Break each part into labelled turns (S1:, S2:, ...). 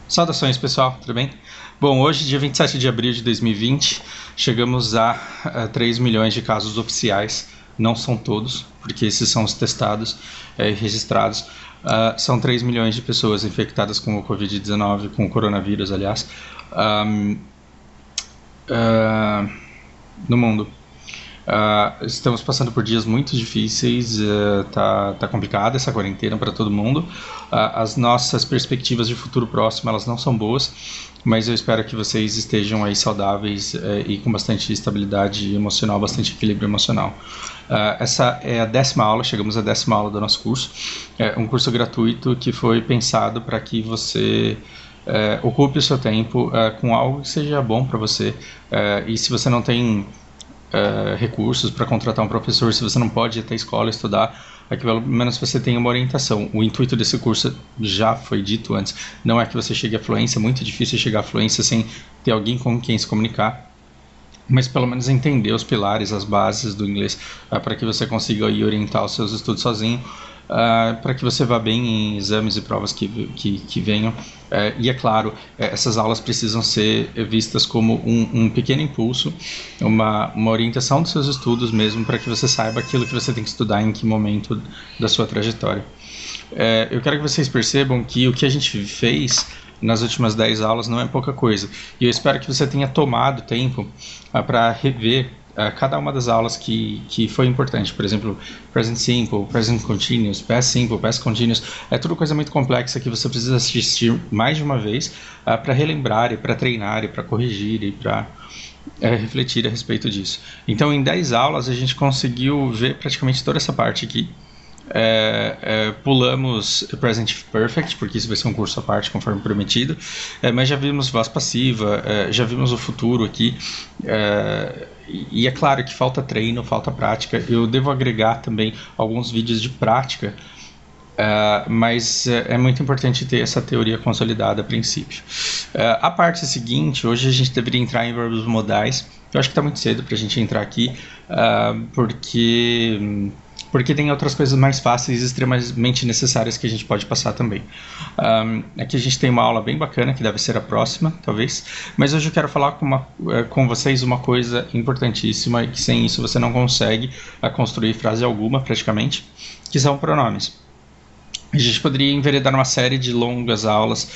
S1: Saudações, pessoal, tudo bem? Bom, hoje, dia 27 de abril de 2020, chegamos a 3 milhões de casos oficiais. Não são todos, porque esses são os testados e registrados. São 3 milhões de pessoas infectadas com o Covid-19, com o coronavírus, aliás, no mundo. Estamos passando por dias muito difíceis, tá complicada essa quarentena para todo mundo. As nossas perspectivas de futuro próximo, elas não são boas, mas eu espero que vocês estejam aí saudáveis e com bastante estabilidade emocional, bastante equilíbrio emocional. Essa é a 10ª aula, chegamos à 10ª aula do nosso curso. É um curso gratuito que foi pensado para que você ocupe o seu tempo com algo que seja bom para você. E se você não tem recursos para contratar um professor, se você não pode ir até a escola estudar, que pelo menos você tenha uma orientação. O intuito desse curso já foi dito antes, não é que você chegue à fluência, é muito difícil chegar à fluência sem ter alguém com quem se comunicar, mas pelo menos entender os pilares, as bases do inglês, para que você consiga ir orientar os seus estudos sozinho, para que você vá bem em exames e provas que venham. E é claro, essas aulas precisam ser vistas como um pequeno impulso, uma orientação dos seus estudos mesmo, para que você saiba aquilo que você tem que estudar em que momento da sua trajetória. Eu quero que vocês percebam que o que a gente fez nas últimas 10 aulas não é pouca coisa, e eu espero que você tenha tomado tempo para rever cada uma das aulas que foi importante. Por exemplo, Present Simple, Present Continuous, Past Simple, Past Continuous, é tudo coisa muito complexa que você precisa assistir mais de uma vez para relembrar e para treinar e para corrigir e para refletir a respeito disso. Então, em 10 aulas a gente conseguiu ver praticamente toda essa parte aqui. Pulamos Present Perfect, porque isso vai ser um curso à parte conforme prometido, mas já vimos voz passiva, já vimos o futuro aqui, e é claro que falta treino, falta prática. Eu devo agregar também alguns vídeos de prática, mas é muito importante ter essa teoria consolidada a princípio. A parte seguinte, hoje a gente deveria entrar em verbos modais. Eu acho que está muito cedo para a gente entrar aqui, porque tem outras coisas mais fáceis e extremamente necessárias que a gente pode passar também. Aqui a gente tem uma aula bem bacana, que deve ser a próxima, talvez, mas hoje eu quero falar com vocês uma coisa importantíssima, e que sem isso você não consegue construir frase alguma, praticamente, que são pronomes. A gente poderia enveredar uma série de longas aulas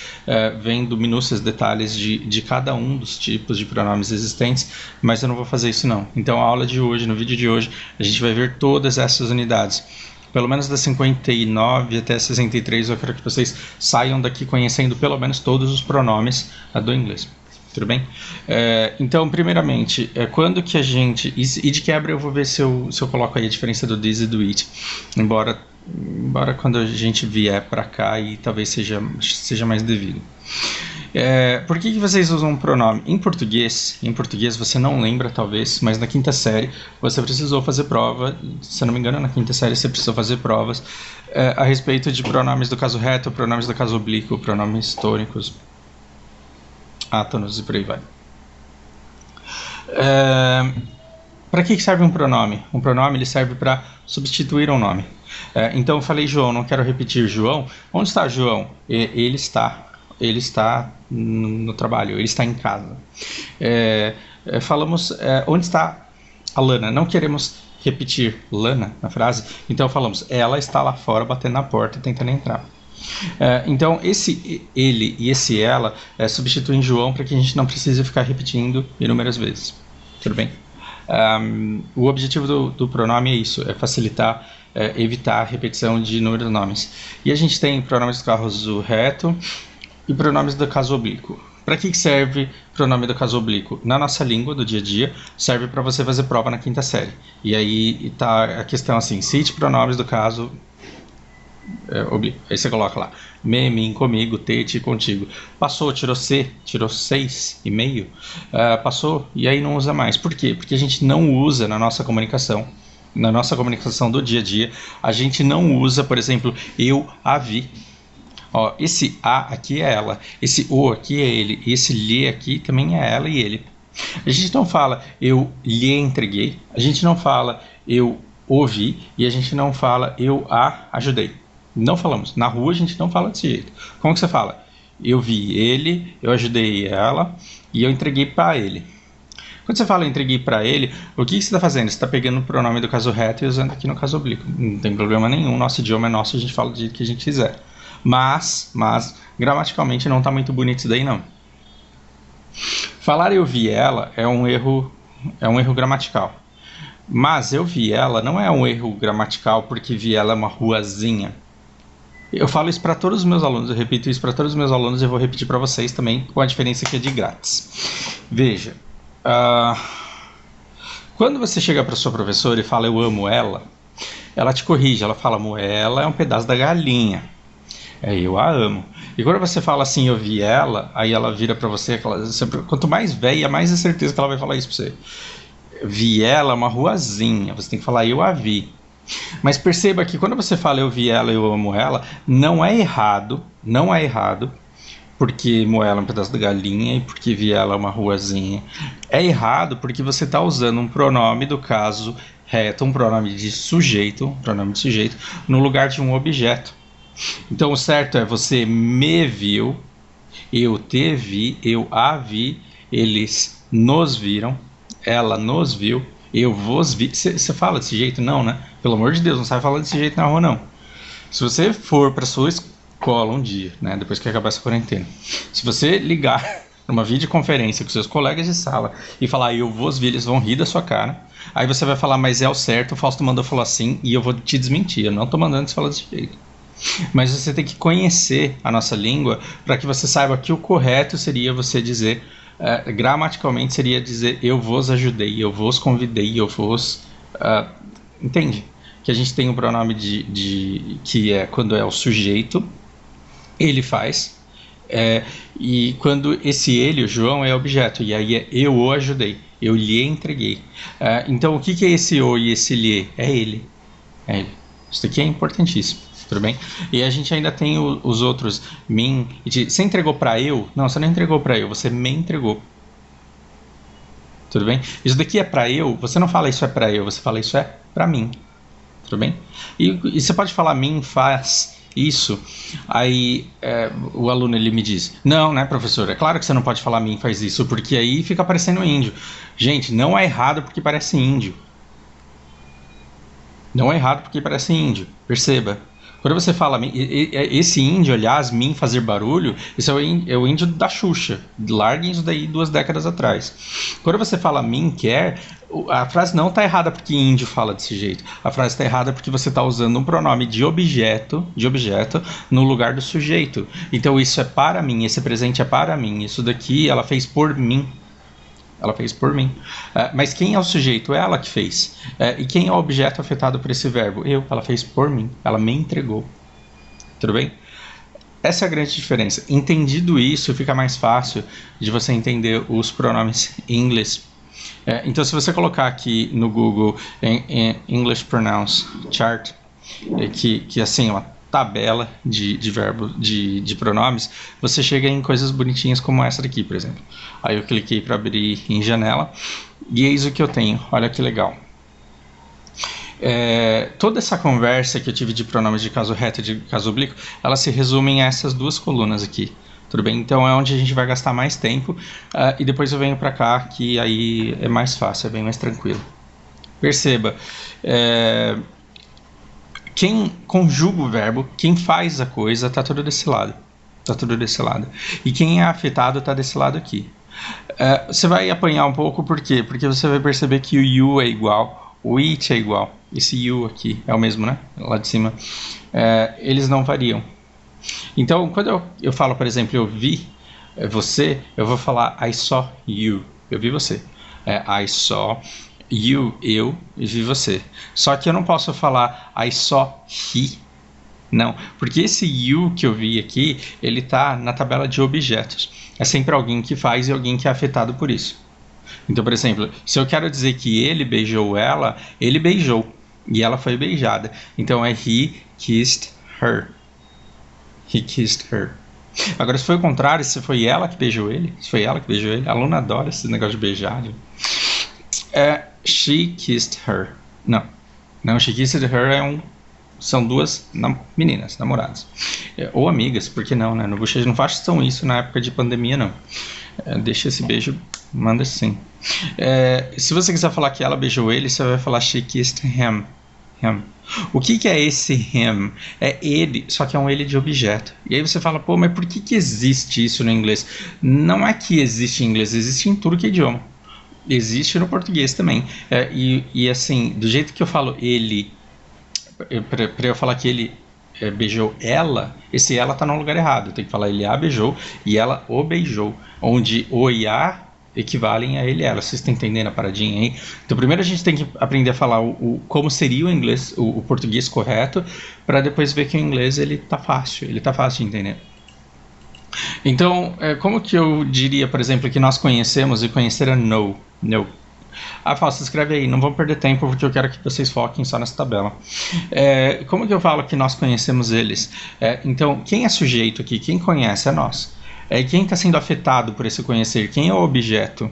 S1: vendo minúcias detalhes de cada um dos tipos de pronomes existentes, mas eu não vou fazer isso não. Então a aula de hoje, no vídeo de hoje, a gente vai ver todas essas unidades. Pelo menos das 59 até 63, eu quero que vocês saiam daqui conhecendo pelo menos todos os pronomes do inglês. Tudo bem? Então, primeiramente, quando que a gente... E de quebra eu vou ver se eu coloco aí a diferença do this e do it. Embora quando a gente vier para cá e talvez seja mais devido. Por que vocês usam um pronome? Em português você não lembra talvez, mas na quinta série você precisou fazer prova, se não me engano na quinta série você precisou fazer provas a respeito de pronomes do caso reto, pronomes do caso oblíquo, pronomes tônicos, átonos e por aí vai. Para que serve um pronome? Um pronome ele serve para substituir um nome. Então eu falei João, não quero repetir João. Onde está João? Ele está no trabalho, ele está em casa. Falamos onde está a Lana, não queremos repetir Lana na frase, então falamos ela está lá fora batendo na porta e tentando entrar. Então esse ele e esse ela substituem João para que a gente não precise ficar repetindo inúmeras vezes. Tudo bem? O objetivo do pronome é isso, é facilitar, evitar a repetição de inúmeros nomes. E a gente tem pronomes do caso reto e pronomes do caso oblíquo. Para que serve pronome do caso oblíquo? Na nossa língua do dia a dia, serve para você fazer prova na quinta série. E aí está a questão assim, cite pronomes do caso oblíquo. Aí você coloca lá, me, mim, comigo, te, ti, contigo. Passou, tirou 6,5. Passou, e aí não usa mais. Por quê? Porque a gente não usa na nossa comunicação do dia a dia, a gente não usa, por exemplo, eu a vi. Esse a aqui é ela, esse o aqui é ele, esse lhe aqui também é ela e ele. A gente não fala eu lhe entreguei, a gente não fala eu ouvi e a gente não fala eu a ajudei. Não falamos. Na rua a gente não fala desse jeito. Como que você fala? eu vi ele, eu ajudei ela e eu entreguei para ele. Quando você fala entreguei para ele, o que você está fazendo? Você está pegando o pronome do caso reto e usando aqui no caso oblíquo. Não tem problema nenhum, nosso idioma é nosso, a gente fala do jeito que a gente quiser. Mas gramaticalmente não está muito bonito isso daí não. Falar eu vi ela é um erro gramatical. Mas eu vi ela não é um erro gramatical porque vi ela é uma ruazinha. Eu falo isso para todos os meus alunos, eu repito isso para todos os meus alunos e eu vou repetir para vocês também, com a diferença que é de grátis. Veja, quando você chega para sua professora e fala eu amo ela, ela te corrige, ela fala ela é um pedaço da galinha, eu a amo. E quando você fala assim eu vi ela, aí ela vira para você, quanto mais velha, mais é certeza que ela vai falar isso para você. Vi ela é uma ruazinha, você tem que falar eu a vi. Mas perceba que quando você fala eu vi ela, eu amo ela, não é errado, porque moela é um pedaço da galinha e porque vi ela é uma ruazinha. É errado porque você está usando um pronome do caso reto, um pronome de sujeito, no lugar de um objeto. Então o certo é você me viu, eu te vi, eu a vi, eles nos viram, ela nos viu, eu vos vi. Você fala desse jeito? Não, né? Pelo amor de Deus, não sai falando desse jeito na rua, não. Se você for para sua escola um dia, né, depois que acabar essa quarentena, se você ligar numa videoconferência com seus colegas de sala e falar eu vos vi, eles vão rir da sua cara. Aí você vai falar, mas é o certo, o Fausto mandou falar assim e eu vou te desmentir. Eu não tô mandando você falar desse jeito. Mas você tem que conhecer a nossa língua para que você saiba que o correto seria você dizer... gramaticalmente seria dizer eu vos ajudei, eu vos convidei, eu vos... entende? Que a gente tem um pronome que é quando é o sujeito, ele faz, e quando esse ele, o João, é objeto, e aí é eu o ajudei, eu lhe entreguei. Então o que é esse o e esse lhe? É ele. Isso aqui é importantíssimo. Tudo bem? E a gente ainda tem os outros mim. Você entregou para eu? Não, você não entregou para eu, você me entregou. Tudo bem? Isso daqui é para eu, você não fala isso é para eu, você fala isso é para mim. Tudo bem? E você pode falar mim faz isso. Aí o aluno ele me diz: não, né, professor? É claro que você não pode falar mim faz isso, porque aí fica parecendo índio. Gente, não é errado porque parece índio. Não é errado porque parece índio. Perceba. Quando você fala esse índio, aliás, mim fazer barulho, isso é o índio da Xuxa. Larguem isso daí 2 décadas atrás. Quando você fala mim quer, a frase não está errada porque índio fala desse jeito. A frase está errada porque você está usando um pronome de objeto no lugar do sujeito. Então isso é para mim, esse presente é para mim. Isso daqui ela fez por mim. Ela fez por mim. Mas quem é o sujeito? É ela que fez. E quem é o objeto afetado por esse verbo? Eu. Ela fez por mim. Ela me entregou. Tudo bem? Essa é a grande diferença. Entendido isso, fica mais fácil de você entender os pronomes em inglês. Então, se você colocar aqui no Google em English Pronouns Chart, que assim, uma tabela de verbo de pronomes, você chega em coisas bonitinhas como essa daqui, por exemplo. Aí eu cliquei para abrir em janela e eis o que eu tenho. Olha que legal. Toda essa conversa que eu tive de pronomes de caso reto e de caso oblíquo, ela se resume a essas 2 colunas aqui. Tudo bem? Então é onde a gente vai gastar mais tempo e depois eu venho para cá, que aí é mais fácil, é bem mais tranquilo. Perceba, quem conjuga o verbo, quem faz a coisa, está tudo desse lado. Está tudo desse lado. E quem é afetado está desse lado aqui. Você vai apanhar um pouco, por quê? Porque você vai perceber que o you é igual, o it é igual. Esse you aqui é o mesmo, né? Lá de cima. Eles não variam. Então, quando eu falo, por exemplo, eu vi você, eu vou falar I saw you. Eu vi você. I saw you, eu vi você. Só que eu não posso falar I saw he. Não, porque esse you que eu vi aqui, ele tá na tabela de objetos. É sempre alguém que faz e alguém que é afetado por isso. Então, por exemplo, se eu quero dizer que ele beijou ela, ele beijou e ela foi beijada. Então é he kissed her. He kissed her. Agora, se foi o contrário, se foi ela que beijou ele, a aluna adora esse negócio de beijar. She kissed her. Não, she kissed her é um são duas meninas, namoradas. Ou amigas, por que não, né? No Bochecha não façam isso na época de pandemia, não. Deixa esse beijo, manda sim. Se você quiser falar que ela beijou ele, você vai falar she kissed him. O que é esse him? É ele, só que é um ele de objeto. E aí você fala, pô, mas por que existe isso no inglês? Não é que existe em inglês, existe em tudo que é idioma. Existe no português também. E assim, do jeito que eu falo ele, para eu falar que ele beijou ela, esse ela tá no lugar errado. Eu tenho que falar ele a beijou e ela o beijou. Onde o e a equivalem a ele e ela. Vocês estão entendendo a paradinha aí? Então primeiro a gente tem que aprender a falar como seria o inglês, o português correto, para depois ver que o inglês ele tá fácil de entender. Então, como que eu diria, por exemplo, que nós conhecemos, e conhecer é know. Fausto, escreve aí, não vamos perder tempo porque eu quero que vocês foquem só nessa tabela. Como que eu falo que nós conhecemos eles? Então, quem é sujeito aqui? Quem conhece é nós. Quem está sendo afetado por esse conhecer? Quem é o objeto?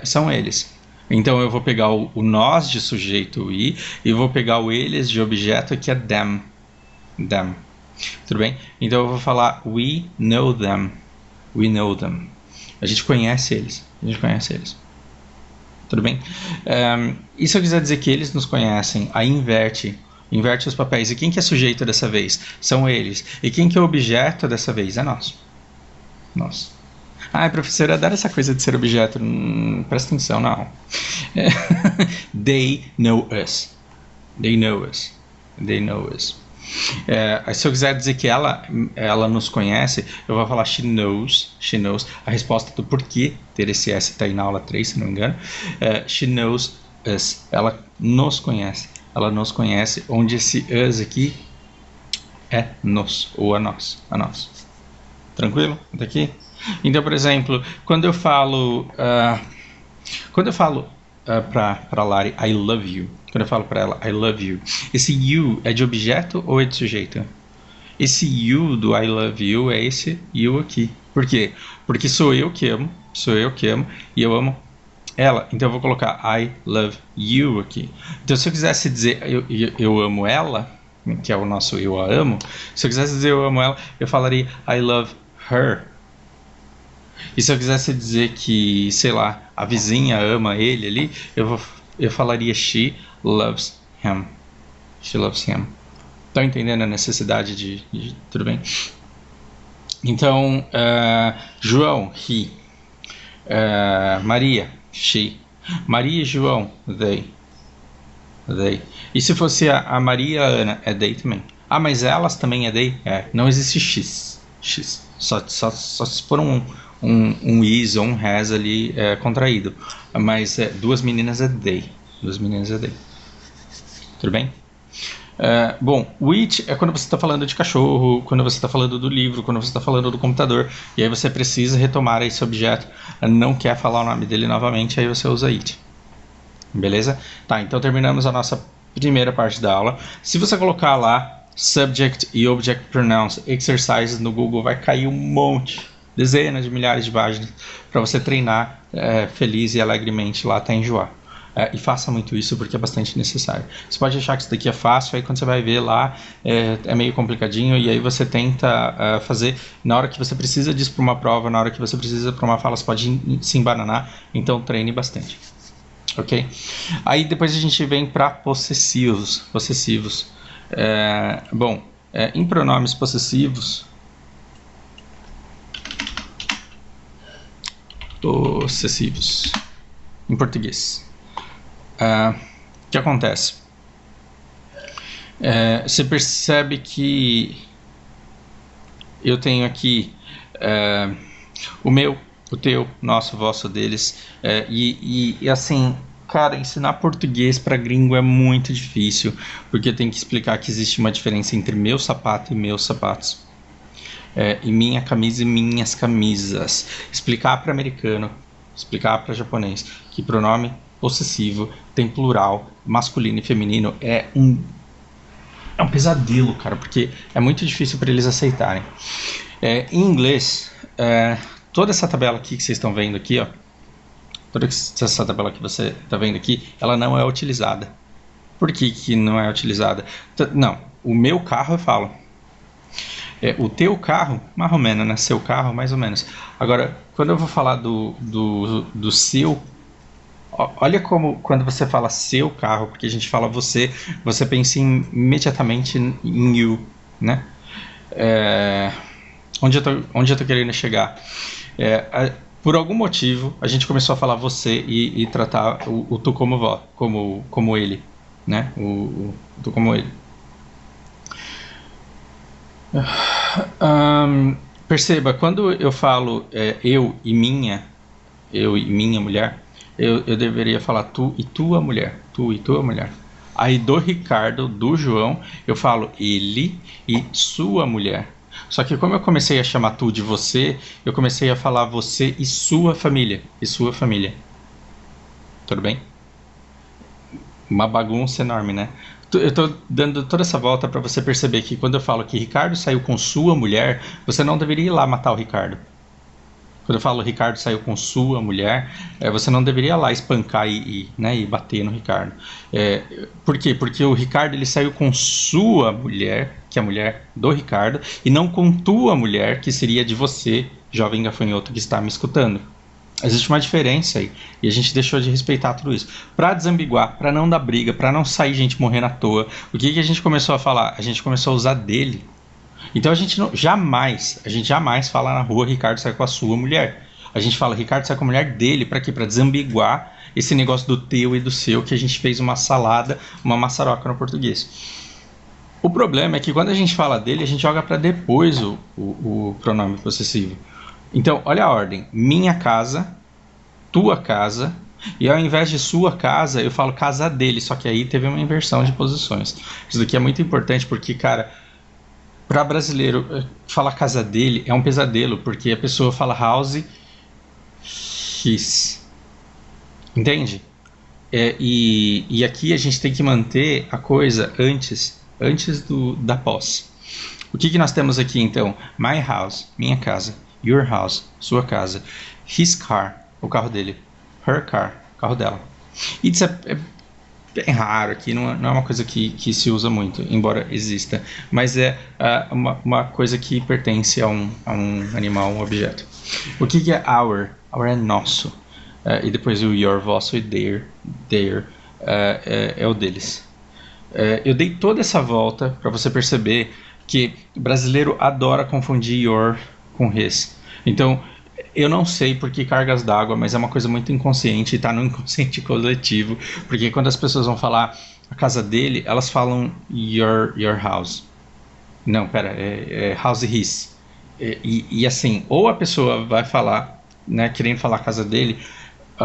S1: São eles. Então eu vou pegar o nós de sujeito e vou pegar o eles de objeto, que é them. Tudo bem? Então eu vou falar we know them. A gente conhece eles. Tudo bem? E se eu quiser dizer que eles nos conhecem, aí inverte os papéis. E quem que é sujeito dessa vez? São eles. E quem que é objeto dessa vez? É nós. Professor, adoro essa coisa de ser objeto. Presta atenção, não. They know us. Se eu quiser dizer que ela nos conhece, eu vou falar she knows. A resposta do porquê ter esse S está aí na aula 3, se não me engano. She knows us. Ela nos conhece, onde esse us aqui é nos, ou a nós. Tranquilo? Até aqui? Então, por exemplo, quando eu falo para Lari, I love you. Quando eu falo para ela, I love you, esse you é de objeto ou é de sujeito? Esse you do I love you é esse you aqui. Por quê? Porque sou eu que amo e eu amo ela. Então eu vou colocar I love you aqui. Então se eu quisesse dizer eu amo ela, que é o nosso eu a amo, se eu quisesse dizer eu amo ela, eu falaria I love her. E se eu quisesse dizer que, sei lá, a vizinha ama ele ali, eu falaria she loves him. Estão entendendo a necessidade de tudo bem? Então, João, he. Maria, she. Maria e João, they. E se fosse a Maria e a Ana, é they também. Mas elas também é they? Não existe x. Só se for um is ou um has ali contraído. Mas duas meninas é they. Tudo bem? Bom, which é quando você está falando de cachorro, quando você está falando do livro, quando você está falando do computador, e aí você precisa retomar esse objeto, não quer falar o nome dele novamente, aí você usa it. Beleza? Tá, então terminamos a nossa primeira parte da aula. Se você colocar lá subject e object pronouns exercises no Google, vai cair um monte, dezenas de milhares de páginas para você treinar feliz e alegremente lá até enjoar. E faça muito isso porque é bastante necessário. Você pode achar que isso daqui é fácil, aí quando você vai ver lá é meio complicadinho, e aí você tenta fazer na hora que você precisa disso para uma prova, na hora que você precisa para uma fala, você pode se embananar, então treine bastante. Ok? Aí depois a gente vem para possessivos. Em pronomes possessivos, em português, o que acontece? Você percebe que eu tenho aqui o meu, o teu, nosso, vosso, deles, e assim, cara, ensinar português para gringo é muito difícil, porque tem que explicar que existe uma diferença entre meu sapato e meus sapatos, e minha camisa e minhas camisas. Explicar para americano, explicar para japonês que pronome possessivo tem plural, masculino e feminino é um pesadelo, cara, porque é muito difícil para eles aceitarem. Em inglês, toda essa tabela aqui que vocês estão vendo aqui, toda essa tabela que você está vendo aqui, ela não é utilizada. Por que que não é utilizada? Não, o meu carro eu falo. O teu carro, mais ou menos, né? Seu carro, mais ou menos. Agora, quando eu vou falar do seu, olha como quando você fala seu carro, porque a gente fala você, você pensa imediatamente em you, né? Onde eu tô querendo chegar? Por algum motivo, a gente começou a falar você e tratar o tu como ele, né? O tu como ele. Perceba, quando eu falo eu e minha mulher, eu deveria falar tu e tua mulher, tu e tua mulher. Aí do Ricardo, do João, eu falo ele e sua mulher. Só que como eu comecei a chamar tu de você, eu comecei a falar você e sua família. E sua família. Tudo bem? Uma bagunça enorme, né? Eu tô dando toda essa volta para você perceber que quando eu falo que Ricardo saiu com sua mulher, você não deveria ir lá matar o Ricardo. Quando eu falo Ricardo saiu com sua mulher, você não deveria ir lá espancar né, e bater no Ricardo. Por quê? Porque o Ricardo ele saiu com sua mulher, que é a mulher do Ricardo, e não com tua mulher, que seria de você, jovem gafanhoto que está me escutando. Existe uma diferença aí, e a gente deixou de respeitar tudo isso. Para desambiguar, para não dar briga, para não sair gente morrendo à toa, o que a gente começou a falar? A gente começou a usar dele. Então a gente jamais fala na rua Ricardo sai com a sua mulher. A gente fala Ricardo sai com a mulher dele, para quê? Para desambiguar esse negócio do teu e do seu, que a gente fez uma salada, uma maçaroca no português. O problema é que quando a gente fala dele, a gente joga para depois o pronome possessivo. Então, olha a ordem. Minha casa, tua casa, e ao invés de sua casa, eu falo casa dele, só que aí teve uma inversão de posições. Isso daqui é muito importante porque, cara, para brasileiro, falar casa dele é um pesadelo, porque a pessoa fala house, his. Entende? E aqui a gente tem que manter a coisa antes da posse. O que nós temos aqui, então? My house, minha casa. Your house, sua casa. His car, o carro dele. Her car, o carro dela. Isso é bem raro aqui, não é uma coisa que se usa muito, embora exista. Mas é uma coisa que pertence a um animal, um objeto. O que é our? Our é nosso. E depois o your, vosso e their é o deles. Eu dei toda essa volta para você perceber que o brasileiro adora confundir your com his. Então, eu não sei por que cargas d'água, mas é uma coisa muito inconsciente e está no inconsciente coletivo, porque quando as pessoas vão falar a casa dele, elas falam your house. Não, pera, é house his. E assim, ou a pessoa vai falar, né, querendo falar a casa dele,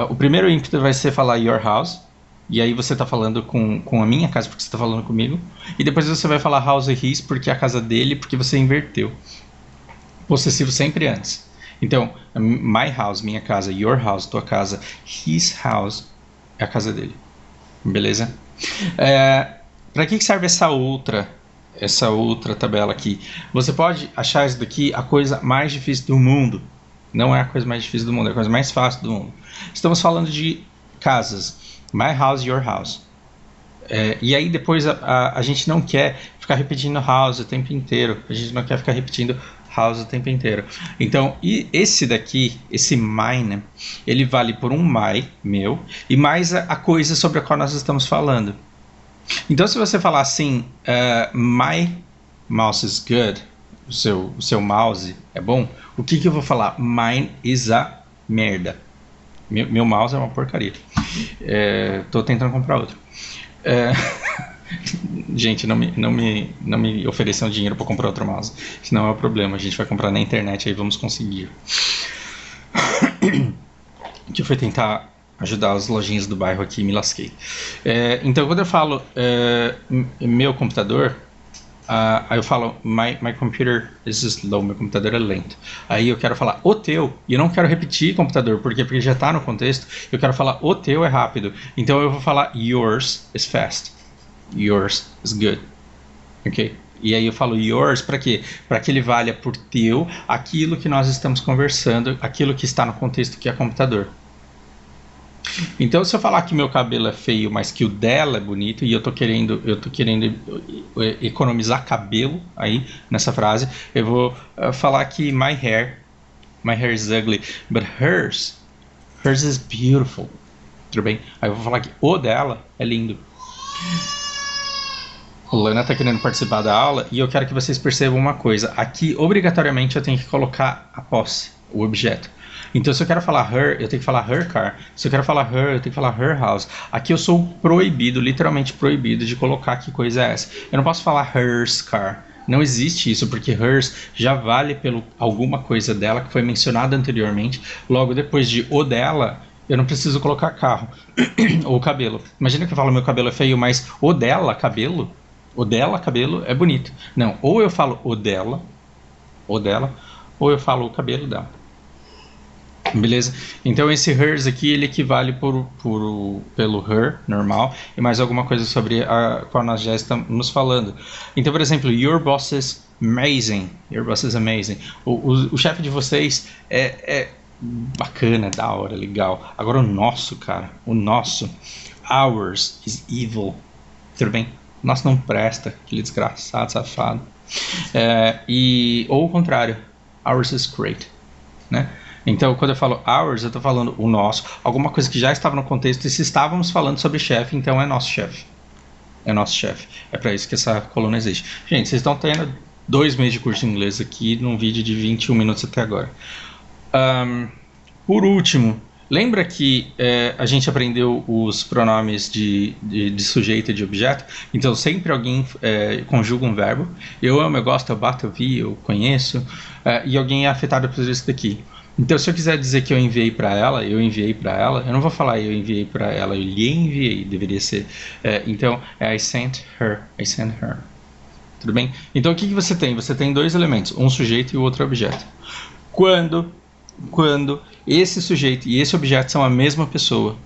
S1: o primeiro ímpeto vai ser falar your house, e aí você está falando com a minha casa porque você está falando comigo, e depois você vai falar house his porque é a casa dele, porque você inverteu. Possessivo sempre antes. Então, my house, minha casa, your house, tua casa, his house é a casa dele. Beleza? Para que serve essa outra tabela aqui? Você pode achar isso daqui a coisa mais difícil do mundo. Não é a coisa mais difícil do mundo, é a coisa mais fácil do mundo. Estamos falando de casas. My house, your house. E aí depois a gente não quer ficar repetindo house o tempo inteiro. A gente não quer ficar repetindo house o tempo inteiro. Então, e esse daqui, esse mine, ele vale por um my, meu, e mais a coisa sobre a qual nós estamos falando. Então, se você falar assim, my mouse is good, o seu mouse é bom, o que eu vou falar? Mine is a merda. Meu mouse é uma porcaria. Tô tentando comprar outro. Gente, não me ofereçam dinheiro para comprar outro mouse. Isso não é o problema. A gente vai comprar na internet, aí vamos conseguir. Que eu fui tentar ajudar as lojinhas do bairro aqui e me lasquei. Então, quando eu falo meu computador, aí eu falo my computer is slow, meu computador é lento. Aí eu quero falar o teu, e eu não quero repetir computador, porque já está no contexto. Eu quero falar o teu é rápido. Então eu vou falar yours is fast. Yours is good. Ok? E aí eu falo yours para quê? Para que ele valha por teu aquilo que nós estamos conversando, aquilo que está no contexto que é computador. Então, se eu falar que meu cabelo é feio, mas que o dela é bonito, e eu tô querendo economizar cabelo aí nessa frase, eu vou falar que my hair is ugly, but hers is beautiful. Tudo bem? Aí eu vou falar que o dela é lindo. O Lana tá querendo participar da aula e eu quero que vocês percebam uma coisa. Aqui, obrigatoriamente, eu tenho que colocar a posse, o objeto. Então, se eu quero falar her, eu tenho que falar her car. Se eu quero falar her, eu tenho que falar her house. Aqui eu sou proibido, literalmente proibido, de colocar que coisa é essa. Eu não posso falar hers car. Não existe isso, porque hers já vale pelo alguma coisa dela que foi mencionada anteriormente. Logo depois de o dela, eu não preciso colocar carro ou cabelo. Imagina que eu falo meu cabelo é feio, mas o dela, cabelo é bonito. Não, ou eu falo o dela, ou eu falo o cabelo dela. Beleza? Então esse hers aqui, ele equivale pelo her, normal, e mais alguma coisa sobre a qual nós já estamos falando. Então, por exemplo, your boss is amazing. Your boss is amazing. O chefe de vocês é bacana, é da hora, legal. Agora o nosso, cara, ours is evil. Tudo bem? O nosso não presta, aquele desgraçado, safado. Ou o contrário, ours is great, né? Então, quando eu falo ours, eu estou falando o nosso, alguma coisa que já estava no contexto, e se estávamos falando sobre chefe, então é nosso chefe. É nosso chefe. É para isso que essa coluna existe. Gente, vocês estão tendo 2 meses de curso de inglês aqui, num vídeo de 21 minutos até agora. Por último, lembra que a gente aprendeu os pronomes de sujeito e de objeto? Então, sempre alguém conjuga um verbo. Eu amo, eu gosto, eu bato, eu vi, eu conheço. E alguém é afetado por isso daqui. Então, se eu quiser dizer que eu enviei para ela, eu não vou falar eu enviei para ela, eu lhe enviei, deveria ser. Então, I sent her. Tudo bem? Então, o que você tem? Você tem 2 elementos, um sujeito e o outro objeto. Quando esse sujeito e esse objeto são a mesma pessoa,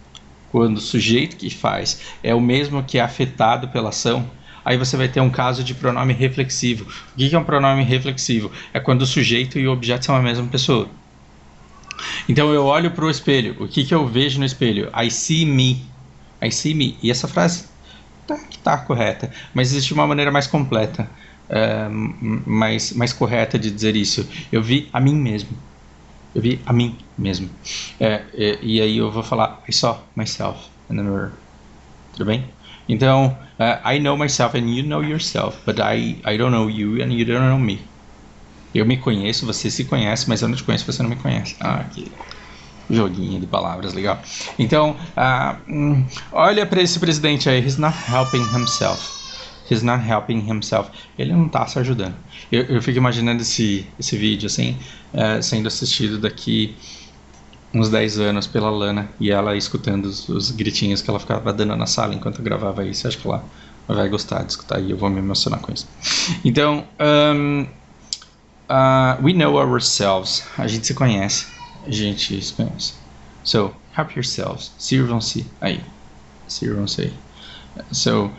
S1: quando o sujeito que faz é o mesmo que é afetado pela ação, aí você vai ter um caso de pronome reflexivo. O que é um pronome reflexivo? É quando o sujeito e o objeto são a mesma pessoa. Então eu olho para o espelho, o que eu vejo no espelho? I see me. E essa frase tá correta, mas existe uma maneira mais completa, mais correta de dizer isso. Eu vi a mim mesmo. E aí eu vou falar I saw myself in the mirror. Tudo bem? Então, I know myself and you know yourself, but I don't know you and you don't know me. Eu me conheço, você se conhece, mas eu não te conheço, você não me conhece. Que joguinho de palavras legal. Então, olha para esse presidente aí. He's not helping himself. Ele não está se ajudando. Eu fico imaginando esse vídeo assim, sendo assistido daqui uns 10 anos pela Lana e ela escutando os gritinhos que ela ficava dando na sala enquanto eu gravava isso. Acho que ela vai gostar de escutar e eu vou me emocionar com isso. Então, we know ourselves. A gente se conhece. So, help yourselves. Sirvam-se aí. So,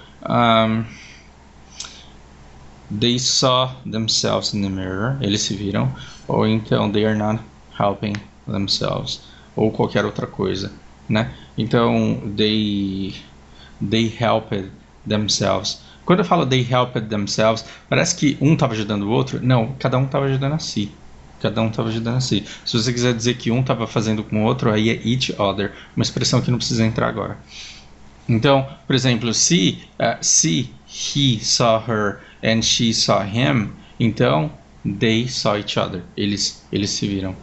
S1: they saw themselves in the mirror. Eles se viram. Ou então, they are not helping themselves. Ou qualquer outra coisa, né? Então, they helped themselves. Quando eu falo they helped themselves, parece que um estava ajudando o outro. Não, cada um estava ajudando a si. Se você quiser dizer que um estava fazendo com o outro, aí é each other. Uma expressão que não precisa entrar agora. Então, por exemplo, se he saw her and she saw him, então they saw each other. Eles se viram.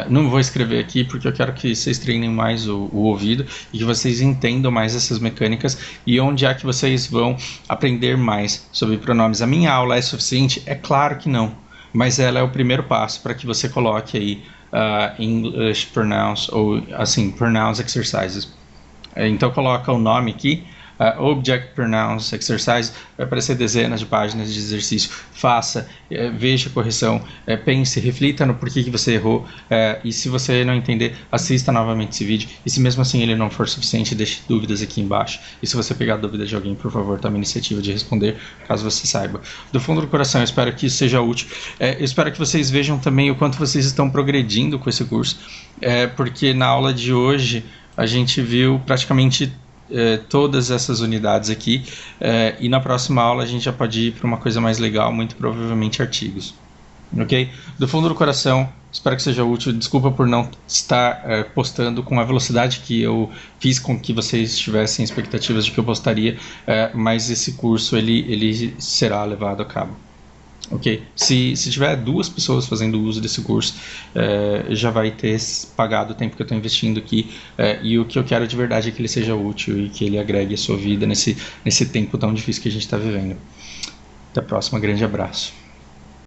S1: Não vou escrever aqui porque eu quero que vocês treinem mais o ouvido e que vocês entendam mais essas mecânicas e onde é que vocês vão aprender mais sobre pronomes. A minha aula é suficiente? É claro que não, mas ela é o primeiro passo para que você coloque aí English pronouns ou assim, pronouns exercises. Então coloca o nome aqui, Object Pronouns Exercise, vai aparecer dezenas de páginas de exercício. Faça, veja a correção, pense, reflita no porquê que você errou, e se você não entender, assista novamente esse vídeo, e se mesmo assim ele não for suficiente, deixe dúvidas aqui embaixo, e se você pegar dúvida de alguém, por favor, tome a iniciativa de responder, caso você saiba. Do fundo do coração, eu espero que isso seja útil. Eu espero que vocês vejam também o quanto vocês estão progredindo com esse curso, porque na aula de hoje a gente viu praticamente todas essas unidades aqui, e na próxima aula a gente já pode ir para uma coisa mais legal, muito provavelmente artigos. Ok? Do fundo do coração, espero que seja útil. Desculpa por não estar postando com a velocidade que eu fiz com que vocês tivessem expectativas de que eu postaria, mas esse curso ele será levado a cabo. Ok? Se tiver 2 pessoas fazendo uso desse curso, já vai ter pagado o tempo que eu estou investindo aqui, e o que eu quero de verdade é que ele seja útil e que ele agregue a sua vida nesse tempo tão difícil que a gente está vivendo. Até a próxima, grande abraço.